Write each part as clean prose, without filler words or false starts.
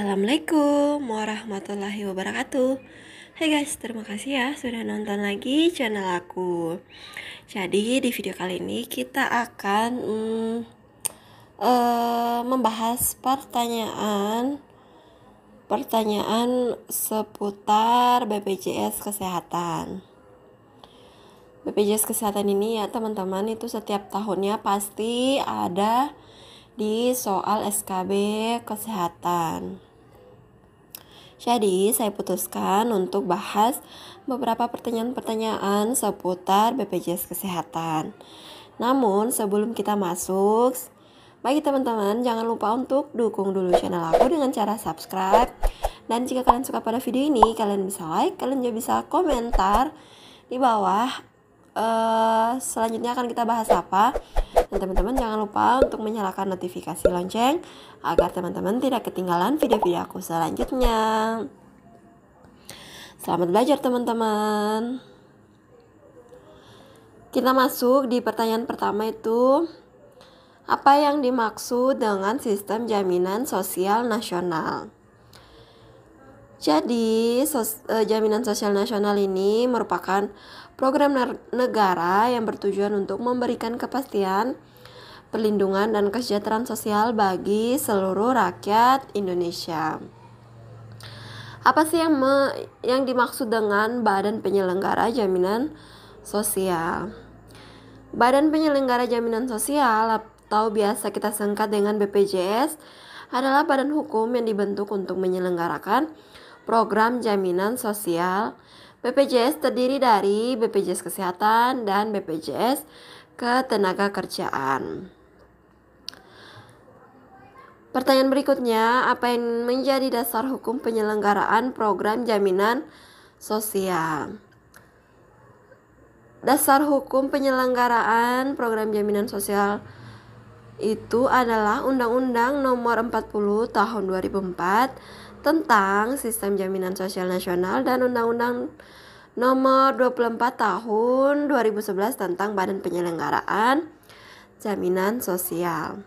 Assalamualaikum warahmatullahi wabarakatuh. Hai guys, terima kasih ya sudah nonton lagi channel aku. Jadi di video kali ini kita akan membahas pertanyaan seputar BPJS Kesehatan. BPJS Kesehatan ini ya teman-teman, itu setiap tahunnya pasti ada di soal SKB Kesehatan. Jadi saya putuskan untuk bahas beberapa pertanyaan-pertanyaan seputar BPJS Kesehatan. Namun sebelum kita masuk, bagi teman-teman jangan lupa untuk dukung dulu channel aku dengan cara subscribe. Dan jika kalian suka pada video ini, kalian bisa like, kalian juga bisa komentar di bawah selanjutnya akan kita bahas apa. Dan teman-teman jangan lupa untuk menyalakan notifikasi lonceng agar teman-teman tidak ketinggalan video-video aku selanjutnya. Selamat belajar teman-teman. Kita masuk di pertanyaan pertama, itu apa yang dimaksud dengan sistem jaminan sosial nasional? Jadi jaminan sosial nasional ini merupakan program negara yang bertujuan untuk memberikan kepastian, perlindungan, dan kesejahteraan sosial bagi seluruh rakyat Indonesia. Apa sih yang dimaksud dengan Badan Penyelenggara Jaminan Sosial? Badan Penyelenggara Jaminan Sosial atau biasa kita singkat dengan BPJS adalah badan hukum yang dibentuk untuk menyelenggarakan program jaminan sosial. BPJS terdiri dari BPJS Kesehatan dan BPJS Ketenagakerjaan. Pertanyaan berikutnya, apa yang menjadi dasar hukum penyelenggaraan program jaminan sosial? Dasar hukum penyelenggaraan program jaminan sosial itu adalah Undang-Undang Nomor 40 Tahun 2004 tentang Sistem Jaminan Sosial Nasional dan Undang-Undang Nomor 24 Tahun 2011 tentang Badan Penyelenggaraan Jaminan Sosial.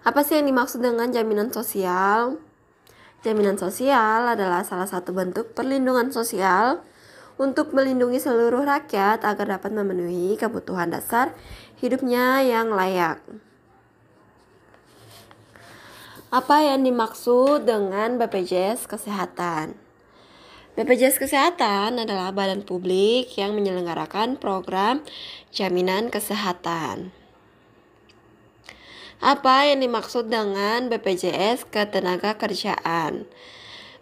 Apa sih yang dimaksud dengan jaminan sosial? Jaminan sosial adalah salah satu bentuk perlindungan sosial untuk melindungi seluruh rakyat agar dapat memenuhi kebutuhan dasar hidupnya yang layak. Apa yang dimaksud dengan BPJS Kesehatan? BPJS Kesehatan adalah badan publik yang menyelenggarakan program jaminan kesehatan. Apa yang dimaksud dengan BPJS Ketenagakerjaan?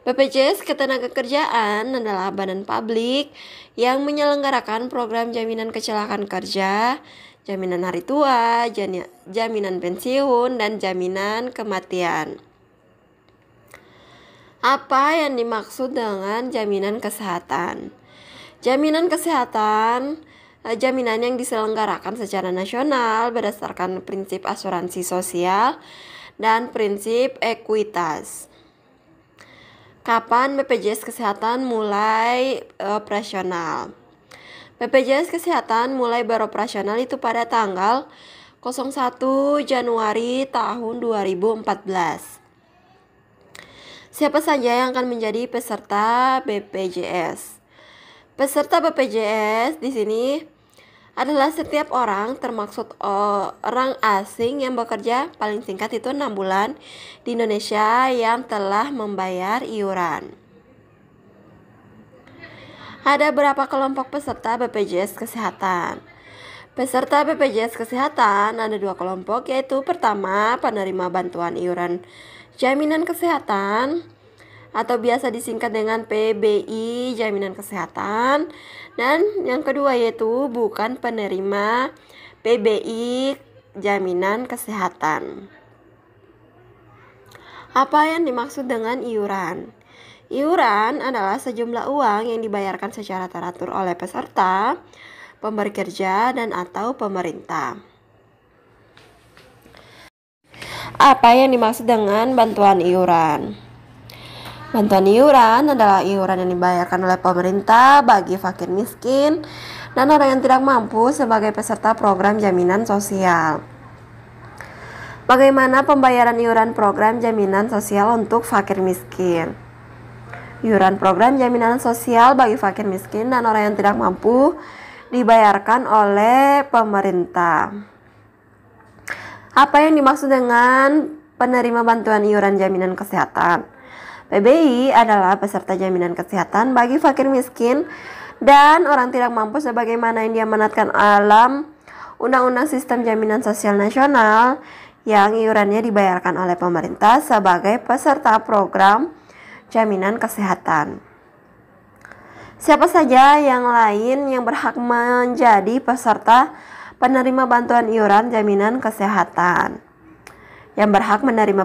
BPJS Ketenagakerjaan adalah badan publik yang menyelenggarakan program jaminan kecelakaan kerja, jaminan hari tua, jaminan pensiun, dan jaminan kematian. Apa yang dimaksud dengan jaminan kesehatan? Jaminan kesehatan, jaminan yang diselenggarakan secara nasional berdasarkan prinsip asuransi sosial dan prinsip ekuitas. Kapan BPJS Kesehatan mulai operasional? BPJS Kesehatan mulai beroperasional itu pada tanggal 01 Januari tahun 2014. Siapa saja yang akan menjadi peserta BPJS? Peserta BPJS di sini adalah setiap orang, termaksud orang asing yang bekerja paling singkat itu 6 bulan di Indonesia yang telah membayar iuran. Ada berapa kelompok peserta BPJS Kesehatan? Peserta BPJS Kesehatan ada 2 kelompok, yaitu pertama penerima bantuan iuran jaminan kesehatan atau biasa disingkat dengan PBI Jaminan Kesehatan, dan yang kedua yaitu bukan penerima PBI Jaminan Kesehatan. Apa yang dimaksud dengan iuran? Iuran adalah sejumlah uang yang dibayarkan secara teratur oleh peserta, pemberi kerja, dan atau pemerintah. Apa yang dimaksud dengan bantuan iuran? Bantuan iuran adalah iuran yang dibayarkan oleh pemerintah bagi fakir miskin dan orang yang tidak mampu sebagai peserta program jaminan sosial. Bagaimana pembayaran iuran program jaminan sosial untuk fakir miskin? Iuran program jaminan sosial bagi fakir miskin dan orang yang tidak mampu dibayarkan oleh pemerintah. Apa yang dimaksud dengan penerima bantuan iuran jaminan kesehatan? PBI adalah peserta jaminan kesehatan bagi fakir miskin dan orang tidak mampu sebagaimana yang diamanatkan dalam Undang-Undang Sistem Jaminan Sosial Nasional yang iurannya dibayarkan oleh pemerintah sebagai peserta program jaminan kesehatan. Siapa saja yang lain yang berhak menjadi peserta penerima bantuan iuran jaminan kesehatan? Yang berhak menjadi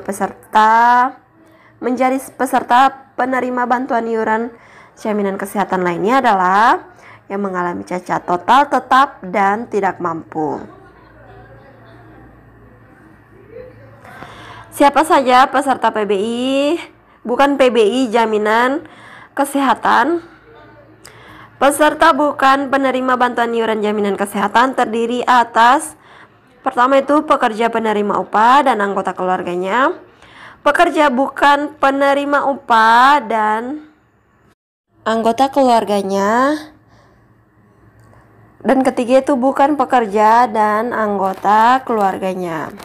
peserta penerima bantuan iuran jaminan kesehatan lainnya adalah yang mengalami cacat total, tetap, dan tidak mampu. Siapa saja peserta PBI, bukan PBI jaminan kesehatan? Peserta bukan penerima bantuan iuran jaminan kesehatan terdiri atas pertama itu pekerja penerima upah dan anggota keluarganya, pekerja bukan penerima upah dan anggota keluarganya, dan ketiga itu bukan pekerja dan anggota keluarganya.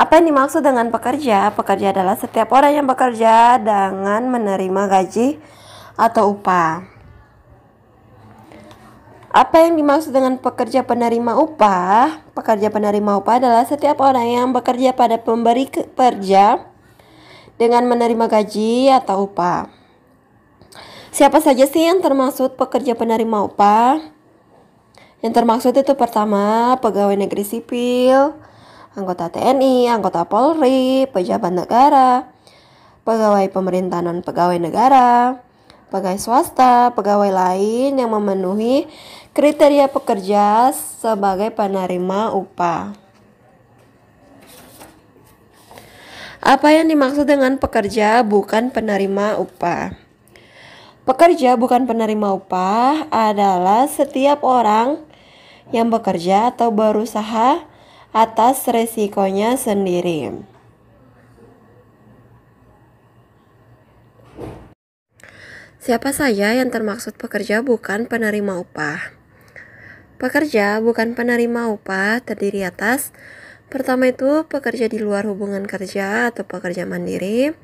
Apa yang dimaksud dengan pekerja? Pekerja adalah setiap orang yang bekerja dengan menerima gaji atau upah. Apa yang dimaksud dengan pekerja penerima upah? Pekerja penerima upah adalah setiap orang yang bekerja pada pemberi kerja dengan menerima gaji atau upah. Siapa saja sih yang termaksud pekerja penerima upah? Yang termaksud itu pertama, pegawai negeri sipil, anggota TNI, anggota Polri, pejabat negara, pegawai pemerintah non pegawai negara, pegawai swasta, pegawai lain yang memenuhi kriteria pekerja sebagai penerima upah. Apa yang dimaksud dengan pekerja bukan penerima upah? Pekerja bukan penerima upah adalah setiap orang yang bekerja atau berusaha atas resikonya sendiri. Siapa saja yang termaksud pekerja bukan penerima upah? Pekerja bukan penerima upah terdiri atas pertama itu pekerja di luar hubungan kerja atau pekerja mandiri.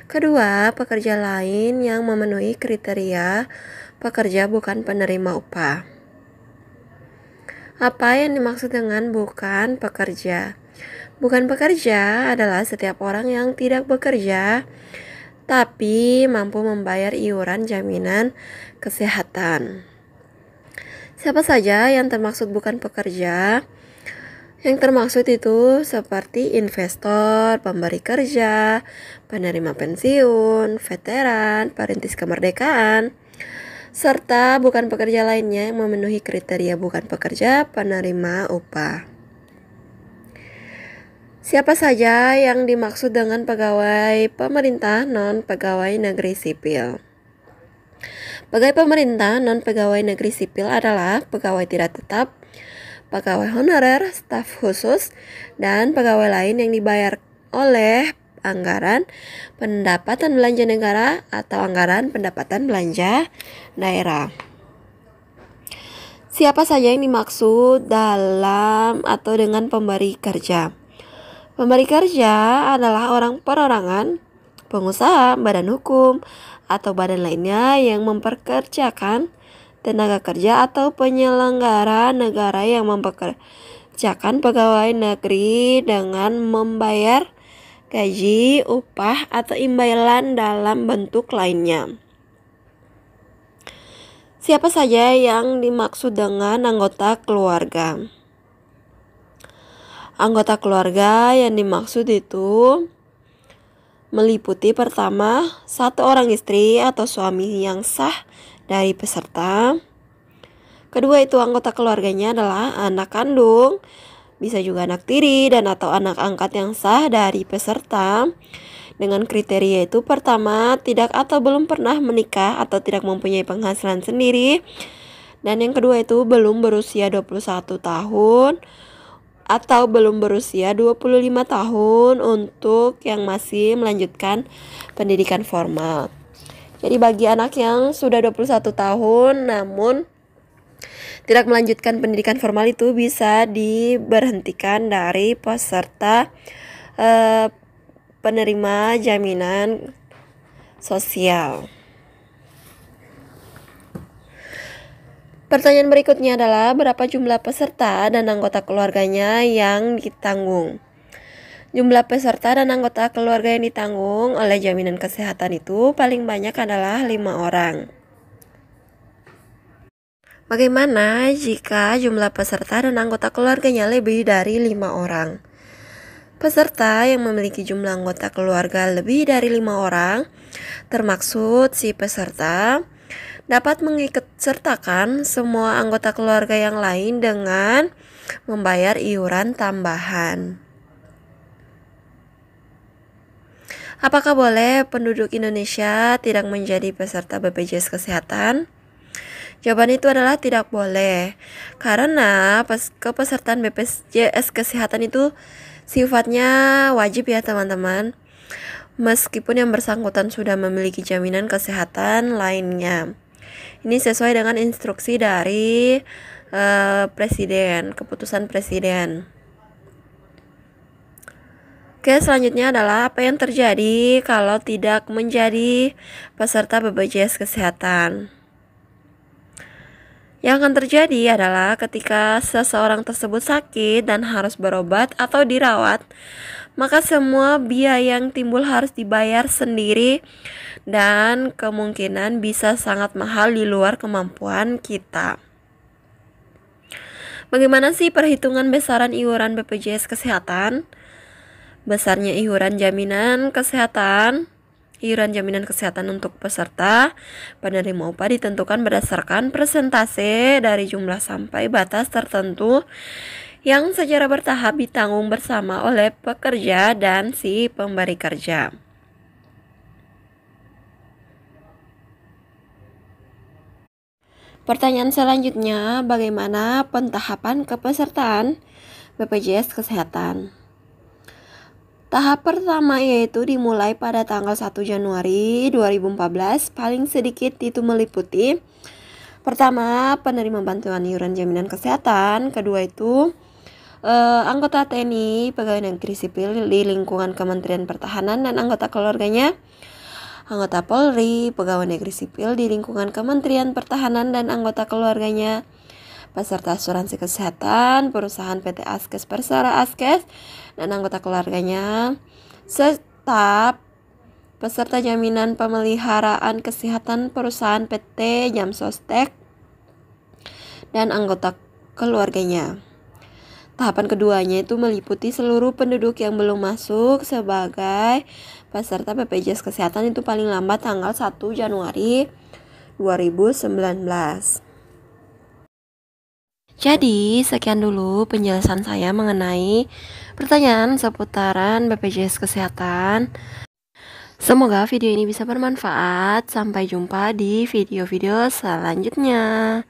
Kedua, pekerja lain yang memenuhi kriteria pekerja bukan penerima upah. Apa yang dimaksud dengan bukan pekerja? Bukan pekerja adalah setiap orang yang tidak bekerja tapi mampu membayar iuran jaminan kesehatan. Siapa saja yang termaksud bukan pekerja? Yang termaksud itu seperti investor, pemberi kerja, penerima pensiun, veteran, perintis kemerdekaan, serta bukan pekerja lainnya yang memenuhi kriteria bukan pekerja penerima upah. Siapa saja yang dimaksud dengan pegawai pemerintah non pegawai negeri sipil? Pegawai pemerintah non pegawai negeri sipil adalah pegawai tidak tetap, pegawai honorer, staf khusus, dan pegawai lain yang dibayar oleh anggaran pendapatan belanja negara atau anggaran pendapatan belanja daerah. Siapa saja yang dimaksud dalam atau dengan pemberi kerja? Pemberi kerja adalah orang perorangan, pengusaha, badan hukum, atau badan lainnya yang memperkerjakan tenaga kerja atau penyelenggara negara yang mempekerjakan pegawai negeri dengan membayar gaji, upah, atau imbalan dalam bentuk lainnya. Siapa saja yang dimaksud dengan anggota keluarga? Anggota keluarga yang dimaksud itu meliputi pertama, satu orang istri atau suami yang sah dari peserta. Kedua itu anggota keluarganya adalah anak kandung, bisa juga anak tiri dan atau anak angkat yang sah dari peserta. Dengan kriteria itu pertama, tidak atau belum pernah menikah atau tidak mempunyai penghasilan sendiri. Dan yang kedua itu belum berusia 21 tahun. atau belum berusia 25 tahun untuk yang masih melanjutkan pendidikan formal. Jadi bagi anak yang sudah 21 tahun namun tidak melanjutkan pendidikan formal itu bisa diberhentikan dari peserta penerima jaminan sosial. Pertanyaan berikutnya adalah berapa jumlah peserta dan anggota keluarganya yang ditanggung? Jumlah peserta dan anggota keluarga yang ditanggung oleh jaminan kesehatan itu paling banyak adalah 5 orang. Bagaimana jika jumlah peserta dan anggota keluarganya lebih dari 5 orang? Peserta yang memiliki jumlah anggota keluarga lebih dari 5 orang, termaksud si peserta, dapat mengikutsertakan semua anggota keluarga yang lain dengan membayar iuran tambahan. Apakah boleh penduduk Indonesia tidak menjadi peserta BPJS Kesehatan? Jawaban itu adalah tidak boleh, karena kepesertaan BPJS Kesehatan itu sifatnya wajib ya teman-teman, meskipun yang bersangkutan sudah memiliki jaminan kesehatan lainnya. Ini sesuai dengan instruksi dari presiden, keputusan presiden. Oke, selanjutnya adalah apa yang terjadi kalau tidak menjadi peserta BPJS Kesehatan. Yang akan terjadi adalah ketika seseorang tersebut sakit dan harus berobat atau dirawat, maka semua biaya yang timbul harus dibayar sendiri dan kemungkinan bisa sangat mahal di luar kemampuan kita. Bagaimana sih perhitungan besaran iuran BPJS Kesehatan? Besarnya iuran jaminan kesehatan untuk peserta penerima upah ditentukan berdasarkan persentase dari jumlah sampai batas tertentu yang secara bertahap ditanggung bersama oleh pekerja dan si pemberi kerja. Pertanyaan selanjutnya, bagaimana pentahapan kepesertaan BPJS Kesehatan? Tahap pertama yaitu dimulai pada tanggal 1 Januari 2014, paling sedikit itu meliputi pertama, penerima bantuan iuran jaminan kesehatan, kedua itu anggota TNI, pegawai negeri sipil di lingkungan Kementerian Pertahanan dan anggota keluarganya, anggota Polri, pegawai negeri sipil di lingkungan Kementerian Pertahanan dan anggota keluarganya, peserta asuransi kesehatan, perusahaan PT Askes Persara Askes dan anggota keluarganya, serta peserta jaminan pemeliharaan kesehatan perusahaan PT Jamsostek dan anggota keluarganya. Tahapan keduanya itu meliputi seluruh penduduk yang belum masuk sebagai peserta BPJS Kesehatan itu paling lambat tanggal 1 Januari 2019. Jadi, sekian dulu penjelasan saya mengenai pertanyaan seputaran BPJS Kesehatan. Semoga video ini bisa bermanfaat. Sampai jumpa di video-video selanjutnya.